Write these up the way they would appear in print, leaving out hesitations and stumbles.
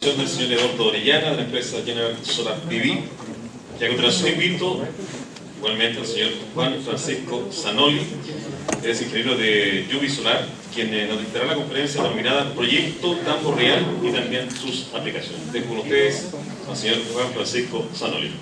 Del señor Eduardo Orellana, de la empresa General Solar PV, y a continuación invito igualmente al señor Juan Francisco Zanoli, es ingeniero de Juvi Solar, quien nos dictará la conferencia denominada Proyecto Tambo Real y también sus aplicaciones. Dejo con ustedes al señor Juan Francisco Zanoli.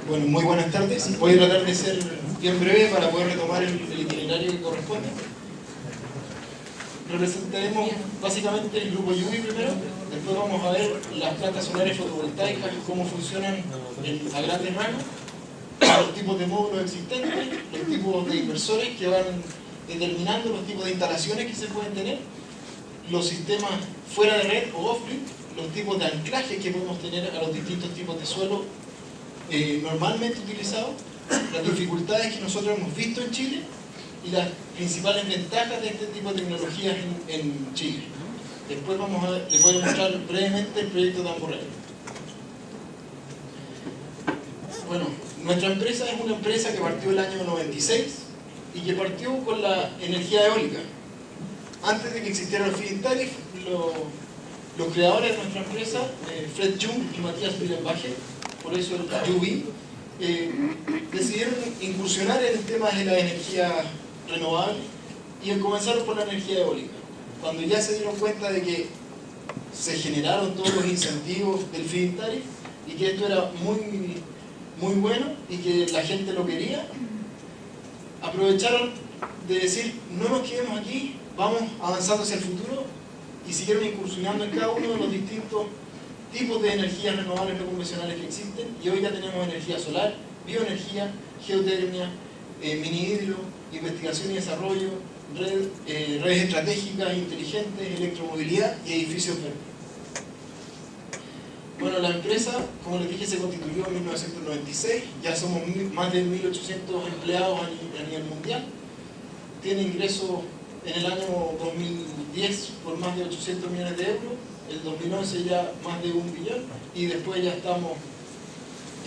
Bueno, muy buenas tardes. Voy a tratar de ser bien breve para poder retomar el itinerario que corresponde. Representaremos básicamente el grupo Juvi primero, después vamos a ver las plantas solares fotovoltaicas, cómo funcionan a grandes rasgos, los tipos de módulos existentes, los tipos de inversores que van determinando los tipos de instalaciones que se pueden tener, los sistemas fuera de red o off-grid, los tipos de anclaje que podemos tener a los distintos tipos de suelo normalmente utilizados, las dificultades que nosotros hemos visto en Chile y las principales ventajas de este tipo de tecnologías en Chile. Después les voy a mostrar brevemente el proyecto Tambo Real. Bueno, nuestra empresa es una empresa que partió el año 96 y que partió con la energía eólica. Antes de que existiera el feed-in tariff, los creadores de nuestra empresa, Fred Jung y Matías Birenbacher, por eso el Juvi, decidieron incursionar en el tema de la energía renovable y comenzaron por la energía eólica. Cuando ya se dieron cuenta de que se generaron todos los incentivos del feed-in tariff y que esto era muy bueno y que la gente lo quería, aprovecharon de decir, no nos quedemos aquí, vamos avanzando hacia el futuro, y siguieron incursionando en cada uno de los distintos tipos de energías renovables no convencionales que existen, y hoy ya tenemos energía solar, bioenergía, geotermia, mini hidro, investigación y desarrollo, redes estratégicas, inteligentes, electromovilidad y edificios verdes. Bueno, la empresa, como les dije, se constituyó en 1996, ya somos más de 1.800 empleados a nivel mundial, tiene ingresos en el año 2010 por más de 800 millones de euros, el 2011 ya más de 1 billón y después ya estamos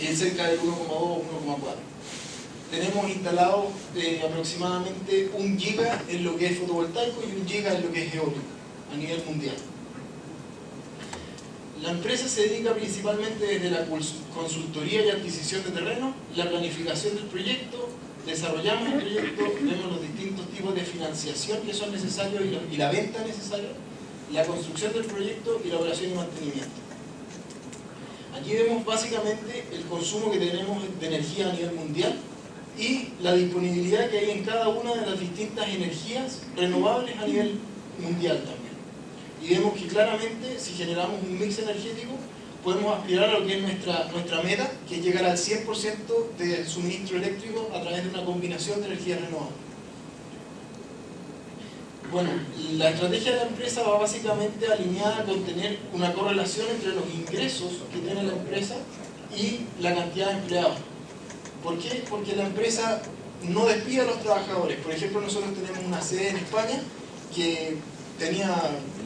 en cerca del 1,2 o 1,4. Tenemos instalado aproximadamente 1 giga en lo que es fotovoltaico y 1 giga en lo que es eólico a nivel mundial. La empresa se dedica principalmente desde la consultoría y adquisición de terreno, la planificación del proyecto, desarrollamos el proyecto, vemos los distintos tipos de financiación que son necesarios y la venta necesaria, la construcción del proyecto y la operación y mantenimiento. Aquí vemos básicamente el consumo que tenemos de energía a nivel mundial y la disponibilidad que hay en cada una de las distintas energías renovables a nivel mundial también. Y vemos que claramente si generamos un mix energético podemos aspirar a lo que es nuestra meta, que es llegar al 100% de suministro eléctrico a través de una combinación de energías renovables. Bueno, la estrategia de la empresa va básicamente alineada con tener una correlación entre los ingresos que tiene la empresa y la cantidad de empleados. ¿Por qué? Porque la empresa no despide a los trabajadores. Por ejemplo, nosotros tenemos una sede en España que tenía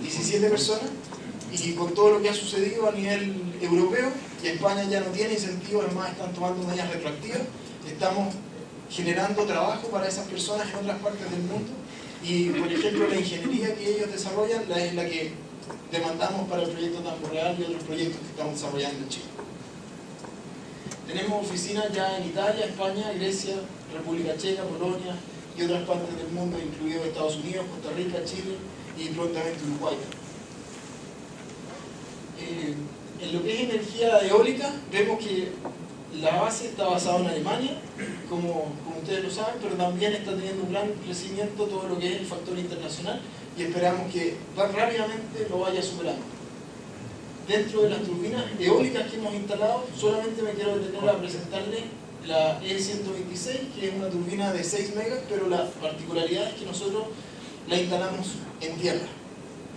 17 personas y con todo lo que ha sucedido a nivel europeo, y España ya no tiene incentivos, además están tomando medidas retroactivas, estamos generando trabajo para esas personas en otras partes del mundo y, por ejemplo, la ingeniería que ellos desarrollan es la que demandamos para el proyecto Tambo Real y otros proyectos que estamos desarrollando en Chile. Tenemos oficinas ya en Italia, España, Grecia, República Checa, Polonia y otras partes del mundo, incluidos Estados Unidos, Costa Rica, Chile y prontamente Uruguay. En lo que es energía eólica, vemos que la base está basada en Alemania, como ustedes lo saben, pero también está teniendo un gran crecimiento todo lo que es el factor internacional y esperamos que rápidamente lo vaya superando. Dentro de las turbinas eólicas que hemos instalado, solamente me quiero detener a presentarles la E126, que es una turbina de 6 megas, pero la particularidad es que nosotros la instalamos en tierra.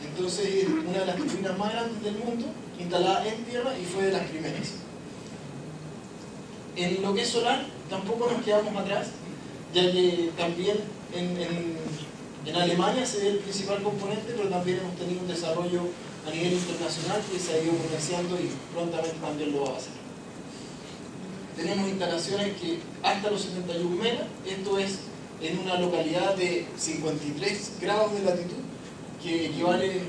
Entonces es una de las turbinas más grandes del mundo, instalada en tierra, y fue de las primeras. En lo que es solar, tampoco nos quedamos atrás, ya que también en Alemania se ve el principal componente, pero también hemos tenido un desarrollo a nivel internacional que se ha ido potenciando y prontamente también lo va a hacer. Tenemos instalaciones que hasta los 71 megas, esto es en una localidad de 53 grados de latitud, que equivale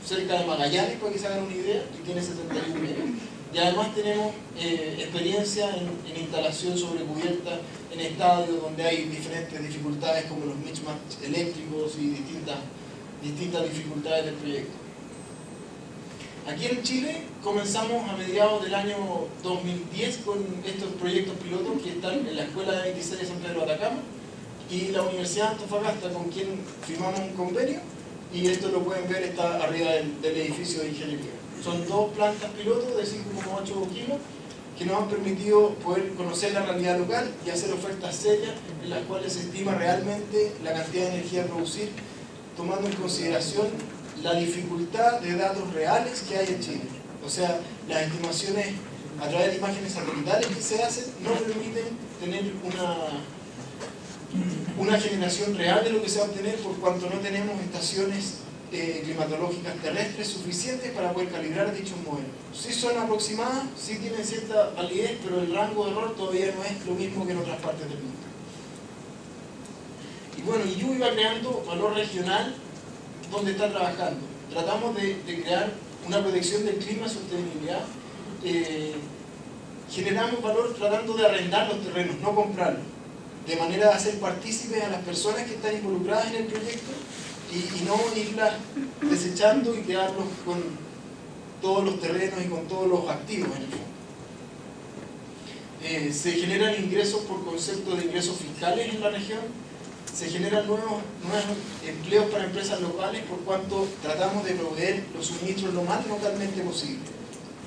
cerca de Magallanes, para que se hagan una idea, y tiene 71 megas. Y además tenemos experiencia en instalación sobre cubierta en estadios donde hay diferentes dificultades como los mismatch eléctricos y distintas dificultades del proyecto. Aquí en Chile comenzamos a mediados del año 2010 con estos proyectos pilotos que están en la Escuela de 26 de San Pedro de Atacama y la Universidad de Antofagasta, con quien firmamos un convenio, y esto lo pueden ver, está arriba del edificio de ingeniería. Son 2 plantas pilotos de 5,8 kilos que nos han permitido poder conocer la realidad local y hacer ofertas serias en las cuales se estima realmente la cantidad de energía a producir, tomando en consideración la dificultad de datos reales que hay en Chile. O sea, las estimaciones a través de imágenes satelitales que se hacen no permiten tener una generación real de lo que se va a obtener, por cuanto no tenemos estaciones climatológicas terrestres suficientes para poder calibrar dichos modelos. Sí son aproximadas, sí tienen cierta validez, pero el rango de error todavía no es lo mismo que en otras partes del mundo. Y bueno, IU iba creando valor regional donde está trabajando. Tratamos de crear una protección del clima y sostenibilidad. Generamos valor tratando de arrendar los terrenos, no comprarlos, de manera de hacer partícipes a las personas que están involucradas en el proyecto y no irlas desechando y quedarlos con todos los terrenos y con todos los activos en el fondo. Se generan ingresos por concepto de ingresos fiscales en la región, se generan nuevos empleos para empresas locales, por cuanto tratamos de proveer los suministros lo más localmente posible.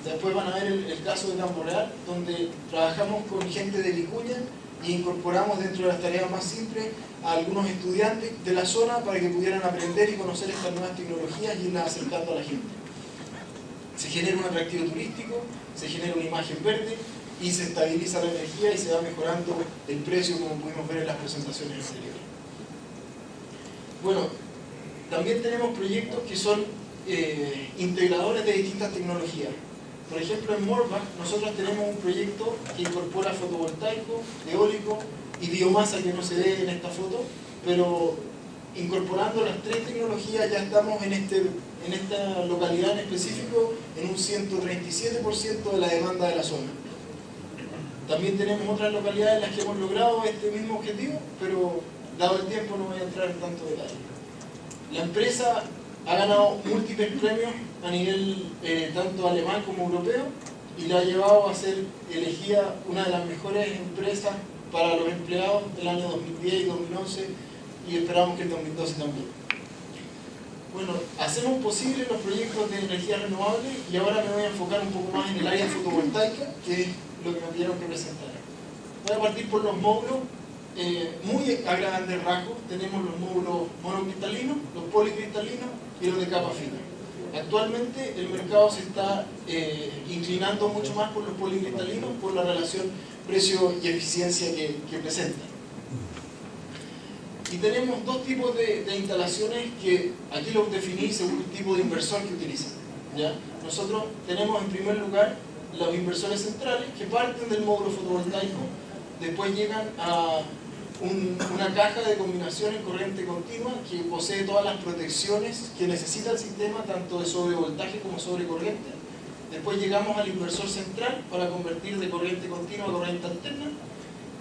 Después van a ver el caso de Campo Real, donde trabajamos con gente de Vicuña y incorporamos dentro de las tareas más simples a algunos estudiantes de la zona para que pudieran aprender y conocer estas nuevas tecnologías y irlas acercando a la gente. Se genera un atractivo turístico, se genera una imagen verde y se estabiliza la energía y se va mejorando el precio, como pudimos ver en las presentaciones anteriores. Bueno, también tenemos proyectos que son integradores de distintas tecnologías. Por ejemplo, en Morbach nosotros tenemos un proyecto que incorpora fotovoltaico, eólico y biomasa, que no se ve en esta foto, pero incorporando las 3 tecnologías ya estamos en esta localidad en específico en un 137% de la demanda de la zona. También tenemos otras localidades en las que hemos logrado este mismo objetivo, pero dado el tiempo no voy a entrar en tanto detalle. La empresa ha ganado múltiples premios a nivel tanto alemán como europeo y la ha llevado a ser elegida una de las mejores empresas para los empleados del año 2010 y 2011, y esperamos que el 2012 también. Bueno, hacemos posible los proyectos de energía renovable y ahora me voy a enfocar un poco más en el área fotovoltaica, que es lo que me pidieron que presentara. Voy a partir por los módulos. Muy a grandes rasgos tenemos los módulos monocristalinos, los policristalinos y los de capa fina. Actualmente el mercado se está inclinando mucho más por los policristalinos por la relación precio y eficiencia que presentan. Y tenemos 2 tipos de instalaciones que aquí los definí según el tipo de inversor que utilizan, ¿ya? Nosotros tenemos en primer lugar los inversores centrales que parten del módulo fotovoltaico, después llegan a una caja de combinación en corriente continua que posee todas las protecciones que necesita el sistema, tanto de sobrevoltaje como sobrecorriente. Después llegamos al inversor central para convertir de corriente continua a corriente alterna,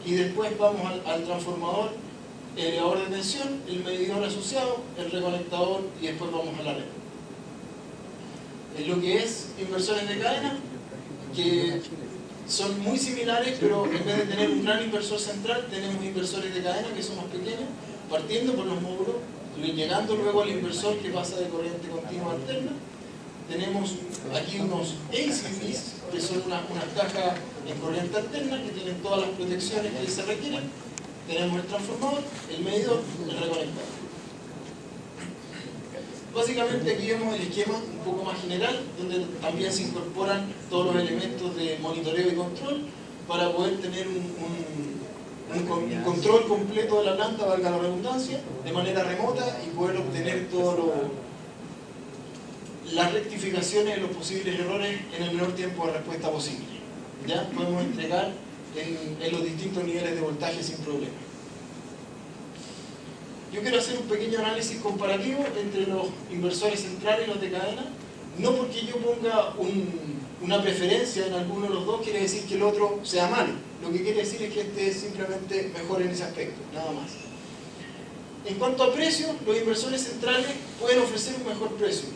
y después vamos al transformador, el elevador de tensión, el medidor asociado, el reconectador, y después vamos a la red. En lo que es inversores de cadena, que son muy similares, pero en vez de tener un gran inversor central, tenemos inversores de cadena que son más pequeños, partiendo por los módulos, llegando luego al inversor que pasa de corriente continua a alterna. tenemos aquí unos ACVs, que son unas cajas en corriente alterna que tienen todas las protecciones que se requieren. Tenemos el transformador, el medidor, el reconector. Básicamente aquí vemos el esquema un poco más general, donde también se incorporan todos los elementos de monitoreo y control para poder tener un control completo de la planta, valga la redundancia, de manera remota y poder obtener todas las rectificaciones de los posibles errores en el menor tiempo de respuesta posible. ¿Ya? Podemos entregar en los distintos niveles de voltaje sin problema. Yo quiero hacer un pequeño análisis comparativo entre los inversores centrales y los de cadena. No porque yo ponga una preferencia en alguno de los dos quiere decir que el otro sea malo. Lo que quiere decir es que este es simplemente mejor en ese aspecto, nada más. En cuanto a precio, los inversores centrales pueden ofrecer un mejor precio,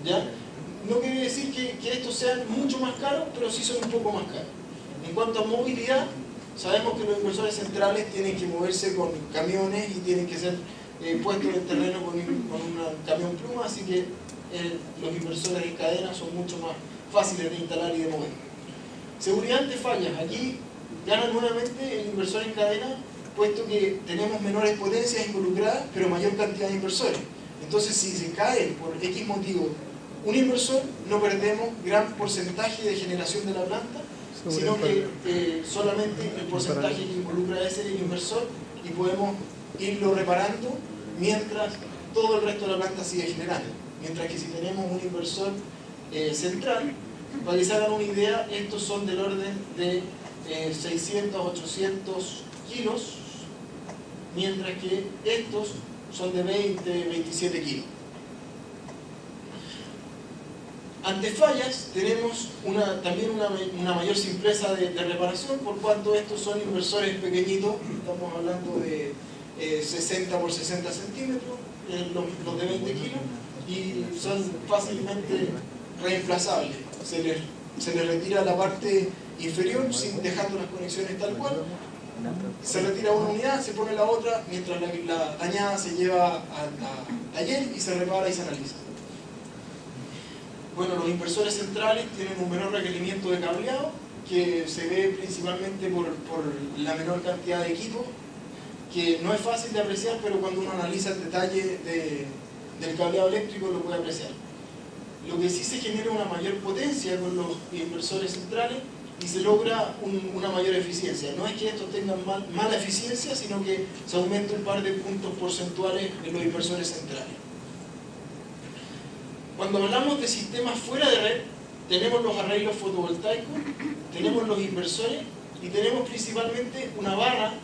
¿ya? No quiere decir que estos sean mucho más caros, pero sí son un poco más caros. En cuanto a movilidad, sabemos que los inversores centrales tienen que moverse con camiones y tienen que ser puestos en terreno con un camión pluma, así que los inversores en cadena son mucho más fáciles de instalar y de mover. Seguridad ante fallas. Aquí gana nuevamente el inversor en cadena, puesto que tenemos menores potencias involucradas, pero mayor cantidad de inversores. Entonces, si se cae por X motivo un inversor, no perdemos gran porcentaje de generación de la planta, sino que solamente el porcentaje que involucra ese inversor y podemos irlo reparando mientras todo el resto de la planta sigue generando. Mientras que si tenemos un inversor central, para que se hagan una idea, estos son del orden de 600 a 800 kilos, mientras que estos son de 20, 27 kilos. Ante fallas tenemos también una mayor simpleza de reparación, por cuanto estos son inversores pequeñitos, estamos hablando de 60 por 60 centímetros, los de 20 kilos, y son fácilmente reemplazables. Se les retira la parte inferior dejando las conexiones tal cual, se retira una unidad, se pone la otra, mientras la dañada se lleva a taller y se repara y se analiza. Bueno, los inversores centrales tienen un menor requerimiento de cableado, que se ve principalmente por la menor cantidad de equipos, que no es fácil de apreciar, pero cuando uno analiza el detalle del cableado eléctrico lo puede apreciar. Lo que sí se genera una mayor potencia con los inversores centrales y se logra una mayor eficiencia. No es que estos tengan mala eficiencia, sino que se aumenta un par de puntos porcentuales en los inversores centrales. Cuando hablamos de sistemas fuera de red, tenemos los arreglos fotovoltaicos, tenemos los inversores y tenemos principalmente una barra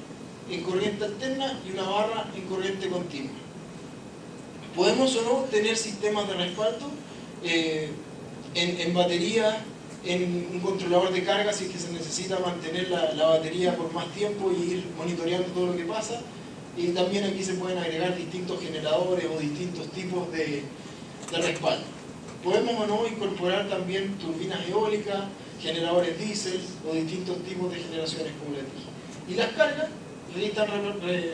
en corriente alterna y una barra en corriente continua. Podemos o no tener sistemas de respaldo en batería, en un controlador de carga si es que se necesita mantener la batería por más tiempo y ir monitoreando todo lo que pasa. Y también aquí se pueden agregar distintos generadores o distintos tipos de respaldo. Podemos o no incorporar también turbinas eólicas, generadores diésel o distintos tipos de generaciones, como les dije. Y las cargas están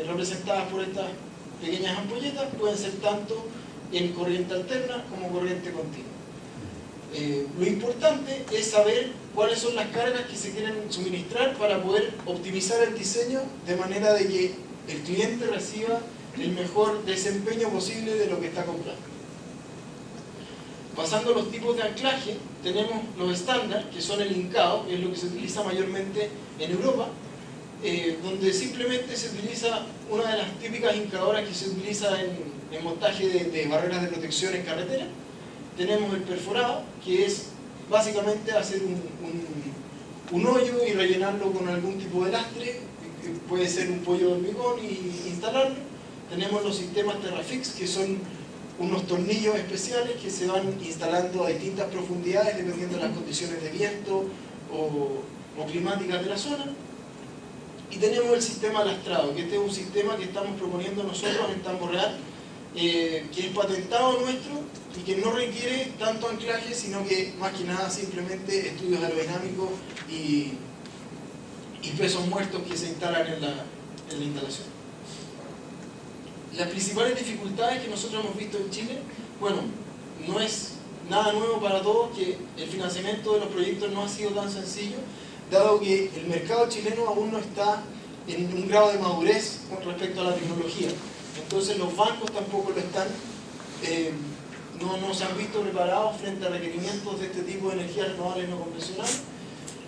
representadas por estas pequeñas ampolletas, pueden ser tanto en corriente alterna como corriente continua. Lo importante es saber cuáles son las cargas que se quieren suministrar para poder optimizar el diseño de manera de que el cliente reciba el mejor desempeño posible de lo que está comprando. Pasando a los tipos de anclaje, tenemos los estándar, que son el hincado, que es lo que se utiliza mayormente en Europa, donde simplemente se utiliza una de las típicas hincadoras que se utiliza en montaje de barreras de protección en carretera. Tenemos el perforado, que es básicamente hacer un hoyo y rellenarlo con algún tipo de lastre, que puede ser un pollo de hormigón, y instalarlo. Tenemos los sistemas Terrafix, que son unos tornillos especiales que se van instalando a distintas profundidades dependiendo de las condiciones de viento o climáticas de la zona. Y tenemos el sistema lastrado, que este es un sistema que estamos proponiendo nosotros en Tambo Real, que es patentado nuestro y que no requiere tanto anclaje, sino que más que nada simplemente estudios aerodinámicos y pesos muertos que se instalan en la instalación. Las principales dificultades que nosotros hemos visto en Chile, bueno, no es nada nuevo para todos que el financiamiento de los proyectos no ha sido tan sencillo, dado que el mercado chileno aún no está en un grado de madurez con respecto a la tecnología. Entonces los bancos tampoco lo están, no se han visto preparados frente a requerimientos de este tipo de energías renovables no convencionales,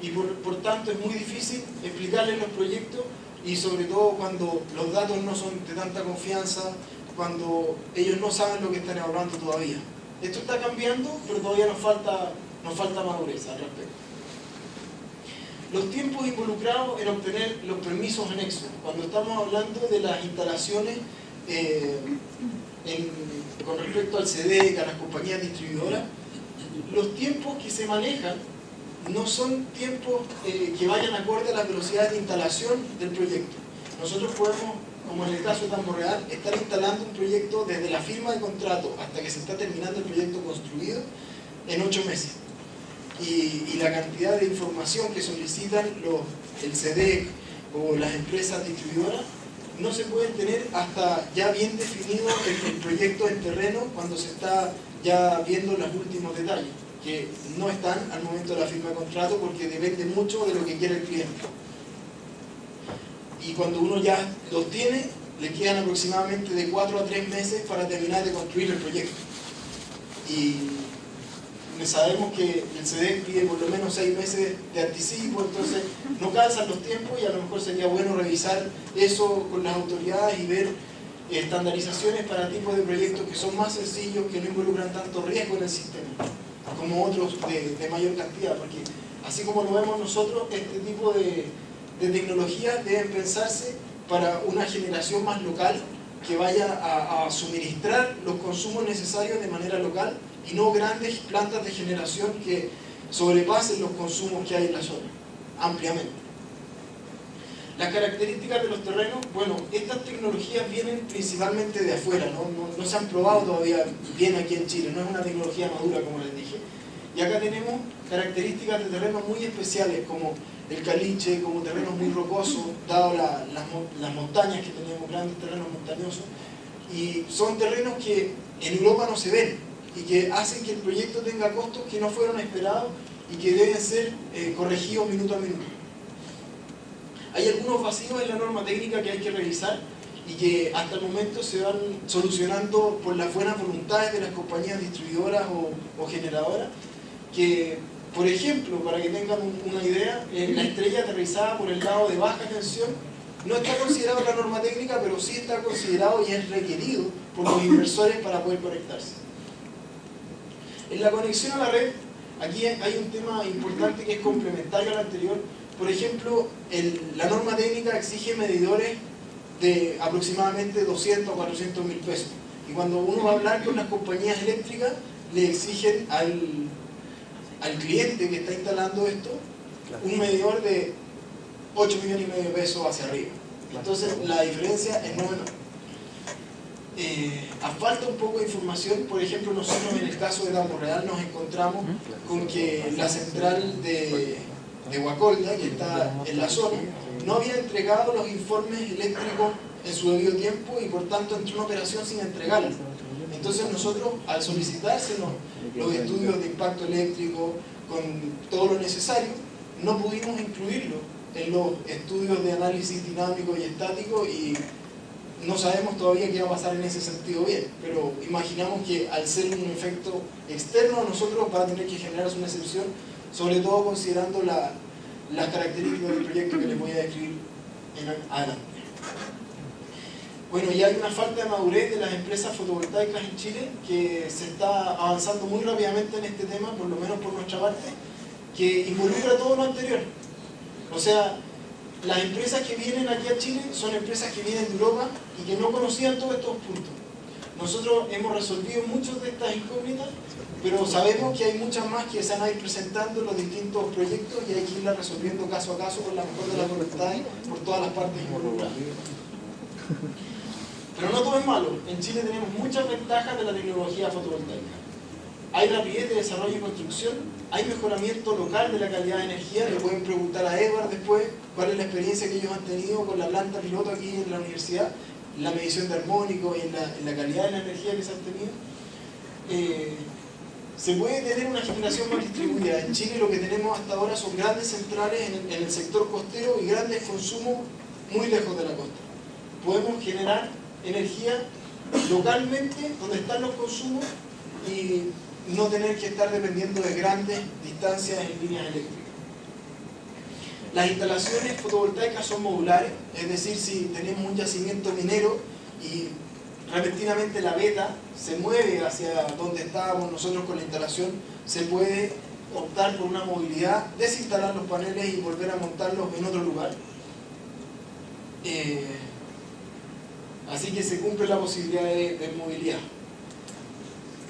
y por tanto es muy difícil explicarles los proyectos, y sobre todo cuando los datos no son de tanta confianza, cuando ellos no saben lo que están evaluando todavía. Esto está cambiando, pero todavía nos falta madurez al respecto. Los tiempos involucrados en obtener los permisos anexos. Cuando estamos hablando de las instalaciones con respecto al CDEC, a las compañías distribuidoras, los tiempos que se manejan no son tiempos que vayan acorde a las velocidades de instalación del proyecto. Nosotros podemos, como en el caso de Tambo Real, estar instalando un proyecto desde la firma de contrato hasta que se está terminando el proyecto construido en 8 meses. Y la cantidad de información que solicitan el CDEC o las empresas distribuidoras no se pueden tener hasta ya bien definido el proyecto en terreno, cuando se está ya viendo los últimos detalles, que no están al momento de la firma de contrato porque depende mucho de lo que quiere el cliente. Y cuando uno ya los tiene, le quedan aproximadamente de 4 a 3 meses para terminar de construir el proyecto. Y sabemos que el CDEC pide por lo menos 6 meses de anticipo, entonces no calzan los tiempos, y a lo mejor sería bueno revisar eso con las autoridades y ver estandarizaciones para tipos de proyectos que son más sencillos, que no involucran tanto riesgo en el sistema como otros de mayor cantidad, porque así como lo vemos nosotros, este tipo de tecnologías deben pensarse para una generación más local, que vaya a suministrar los consumos necesarios de manera local, y no grandes plantas de generación que sobrepasen los consumos que hay en la zona, ampliamente. Las características de los terrenos, bueno, estas tecnologías vienen principalmente de afuera, no se han probado todavía bien aquí en Chile, no es una tecnología madura, como les dije. Y acá tenemos características de terrenos muy especiales, como el caliche, como terrenos muy rocosos, dado las montañas que tenemos, grandes terrenos montañosos, y son terrenos que en Europa no se ven, y que hacen que el proyecto tenga costos que no fueron esperados y que deben ser corregidos minuto a minuto. Hay algunos vacíos en la norma técnica que hay que revisar y que hasta el momento se van solucionando por las buenas voluntades de las compañías distribuidoras o generadoras, que, por ejemplo, para que tengan una idea, la estrella aterrizada por el lado de baja tensión no está considerado en la norma técnica, pero sí está considerado y es requerido por los inversores para poder conectarse. En la conexión a la red, aquí hay un tema importante que es complementario al anterior. Por ejemplo, la norma técnica exige medidores de aproximadamente 200 o 400 mil pesos. Y cuando uno va a hablar con las compañías eléctricas, le exigen al cliente que está instalando esto un medidor de 8 millones y medio de pesos hacia arriba. Entonces la diferencia es no menor. Falta un poco de información. Por ejemplo, nosotros en el caso de Tambo Real nos encontramos con que la central de Guacolda, que está en la zona, no había entregado los informes eléctricos en su debido tiempo, y por tanto entró una operación sin entregarlos. Entonces nosotros, al solicitársenos los estudios de impacto eléctrico con todo lo necesario, no pudimos incluirlo en los estudios de análisis dinámico y estático, y no sabemos todavía qué va a pasar en ese sentido bien, pero imaginamos que al ser un efecto externo a nosotros va a tener que generarse una excepción, sobre todo considerando las características del proyecto que les voy a describir adelante. Bueno, y hay una falta de madurez de las empresas fotovoltaicas en Chile, que se está avanzando muy rápidamente en este tema, por lo menos por nuestra parte, que involucra todo lo anterior. O sea, las empresas que vienen aquí a Chile son empresas que vienen de Europa y que no conocían todos estos puntos. Nosotros hemos resolvido muchas de estas incógnitas, pero sabemos que hay muchas más que se van a ir presentando en los distintos proyectos, y hay que irlas resolviendo caso a caso con la mejor de las voluntades por todas las partes involucradas. Pero no todo es malo. En Chile tenemos muchas ventajas de la tecnología fotovoltaica. Hay rapidez de desarrollo y construcción, hay mejoramiento local de la calidad de energía. Le pueden preguntar a Edward después cuál es la experiencia que ellos han tenido con la planta piloto aquí en la universidad, la medición de armónicos y en la calidad de la energía que se han tenido. Se puede tener una generación más distribuida. En Chile lo que tenemos hasta ahora son grandes centrales en el sector costero y grandes consumos muy lejos de la costa. Podemos generar energía localmente donde están los consumos y no tener que estar dependiendo de grandes distancias en líneas eléctricas. Las instalaciones fotovoltaicas son modulares, es decir, si tenemos un yacimiento minero y repentinamente la veta se mueve hacia donde estábamos nosotros con la instalación, se puede optar por una movilidad, desinstalar los paneles y volver a montarlos en otro lugar. Así que se cumple la posibilidad de movilidad.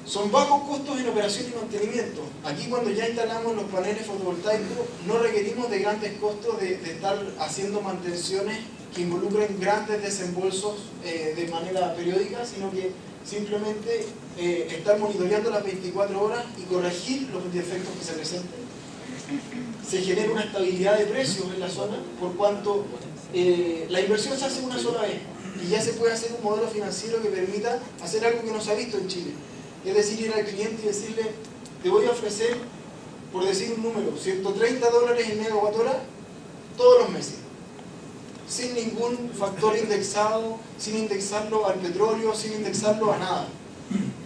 Son bajos costos en operación y mantenimiento. Aquí cuando ya instalamos los paneles fotovoltaicos no requerimos de grandes costos de estar haciendo mantenciones que involucren grandes desembolsos de manera periódica, sino que simplemente estar monitoreando las 24 horas y corregir los defectos que se presenten. Se genera una estabilidad de precios en la zona, por cuanto la inversión se hace una sola vez y ya se puede hacer un modelo financiero que permita hacer algo que no se ha visto en Chile. Es decir, ir al cliente y decirle, te voy a ofrecer, por decir un número, $130 en megawatt hora todos los meses, sin ningún factor indexado, sin indexarlo al petróleo, sin indexarlo a nada.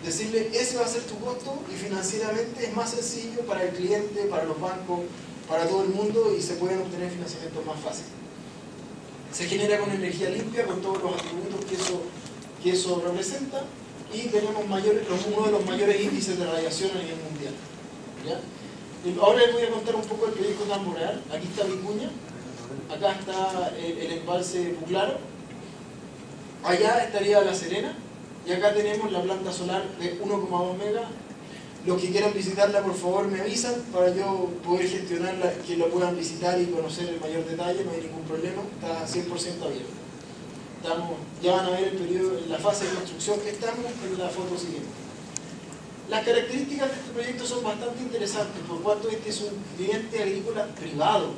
Decirle, ese va a ser tu costo y financieramente es más sencillo para el cliente, para los bancos, para todo el mundo y se pueden obtener financiamientos más fáciles. Se genera con energía limpia, con todos los atributos que eso representa. Y tenemos uno de los mayores índices de radiación a nivel mundial. ¿Ya? Ahora les voy a contar un poco del proyecto Tambo Real. Aquí está Vicuña, acá está el embalse Puclaro, allá estaría La Serena, y acá tenemos la planta solar de 1,2 megas. Los que quieran visitarla, por favor, me avisan para yo poder gestionarla, que lo puedan visitar y conocer el mayor detalle, no hay ningún problema, está 100% abierto. Ya van a ver el periodo, la fase de construcción que estamos en la foto siguiente. Las características de este proyecto son bastante interesantes, por cuanto este es un cliente agrícola privado.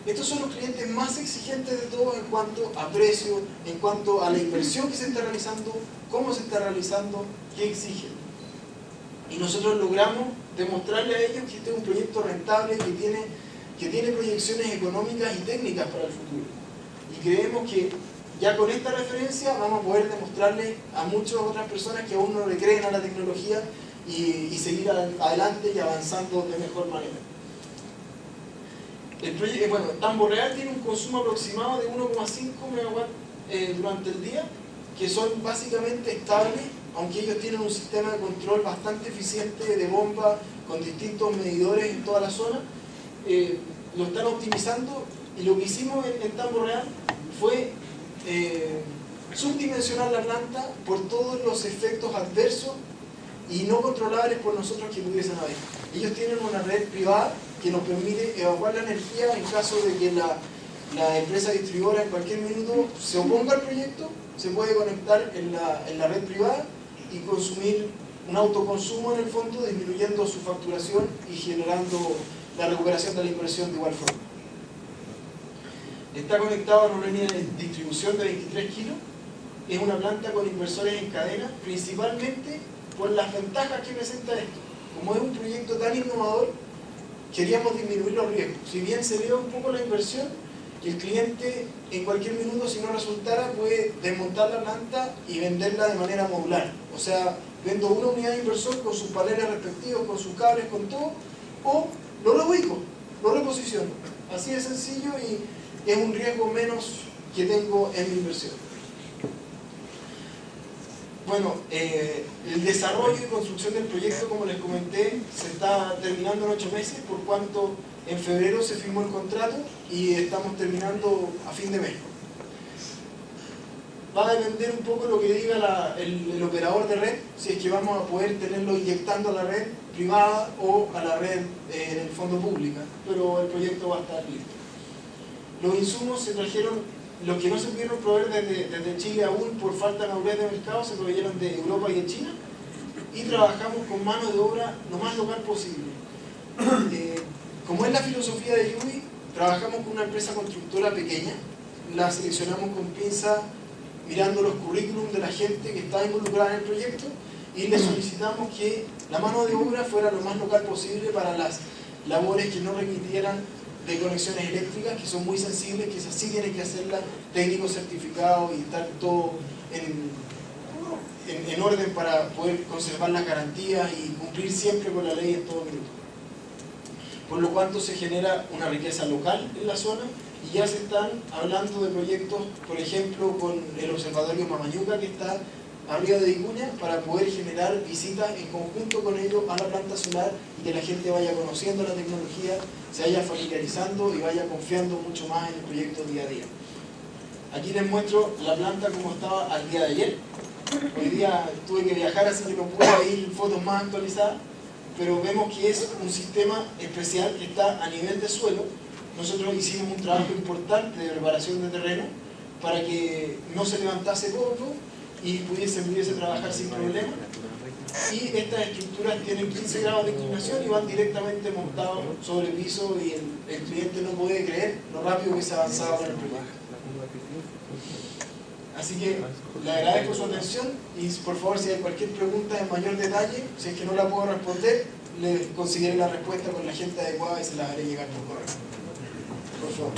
Estos son los clientes más exigentes de todos en cuanto a precio, en cuanto a la inversión que se está realizando, cómo se está realizando, qué exigen. Y nosotros logramos demostrarle a ellos que este es un proyecto rentable, que tiene proyecciones económicas y técnicas para el futuro. Y creemos que ya con esta referencia vamos a poder demostrarle a muchas otras personas que aún no le creen a la tecnología y seguir adelante y avanzando de mejor manera. Tambo Real tiene un consumo aproximado de 1,5 MW durante el día, que son básicamente estables, aunque ellos tienen un sistema de control bastante eficiente de bomba con distintos medidores en toda la zona. Lo están optimizando y lo que hicimos en Tambo Real fue subdimensionar la planta por todos los efectos adversos y no controlables por nosotros que pudiesen haber. Ellos tienen una red privada que nos permite evacuar la energía en caso de que la empresa distribuidora en cualquier minuto se oponga al proyecto, se puede conectar en la red privada y consumir un autoconsumo en el fondo, disminuyendo su facturación y generando la recuperación de la inversión de igual forma. Está conectado a una línea de distribución de 23 kilos. Es una planta con inversores en cadena, principalmente por las ventajas que presenta esto. Como es un proyecto tan innovador, queríamos disminuir los riesgos. Si bien se eleva un poco la inversión, el cliente en cualquier minuto, si no resultara, puede desmontar la planta y venderla de manera modular. O sea, vendo una unidad de inversor con sus paneles respectivos, con sus cables, con todo, o lo reubico, lo reposiciono. Así de sencillo y es un riesgo menos que tengo en mi inversión. Bueno, el desarrollo y construcción del proyecto, como les comenté, se está terminando en 8 meses, por cuanto en febrero se firmó el contrato y estamos terminando a fin de mes. Va a depender un poco de lo que diga el operador de red, si es que vamos a poder tenerlo inyectando a la red privada o a la red en el fondo pública, pero el proyecto va a estar listo. Los insumos se trajeron. Los que no se pudieron proveer desde Chile aún por falta de madurez de mercado se proveyeron de Europa y de China y trabajamos con mano de obra lo más local posible. Como es la filosofía de Yubi, trabajamos con una empresa constructora pequeña, la seleccionamos con pinza mirando los currículums de la gente que estaba involucrada en el proyecto y le solicitamos que la mano de obra fuera lo más local posible para las labores que no requirieran de conexiones eléctricas, que son muy sensibles, que esas sí tienen que hacerlas técnicos certificados y estar todo en orden para poder conservar las garantías y cumplir siempre con la ley en todo minuto. Por lo cual se genera una riqueza local en la zona y ya se están hablando de proyectos, por ejemplo, con el Observatorio Mamañuca, que está arriba de Vicuña, para poder generar visitas en conjunto con ellos a la planta solar y que la gente vaya conociendo la tecnología, se vaya familiarizando y vaya confiando mucho más en el proyecto día a día. Aquí les muestro la planta como estaba al día de ayer. Hoy día tuve que viajar, así que no pude ir fotos más actualizadas, pero vemos que es un sistema especial que está a nivel de suelo. Nosotros hicimos un trabajo importante de preparación de terreno para que no se levantase polvo y pudiese trabajar sin problema. Y estas estructuras tienen 15 grados de inclinación y van directamente montados sobre el piso, y el cliente no puede creer lo rápido que se ha avanzado con el proyecto. Así que le agradezco su atención y por favor, si hay cualquier pregunta en mayor detalle, si es que no la puedo responder, le conseguiré la respuesta con la gente adecuada y se la haré llegar por correo. Por favor.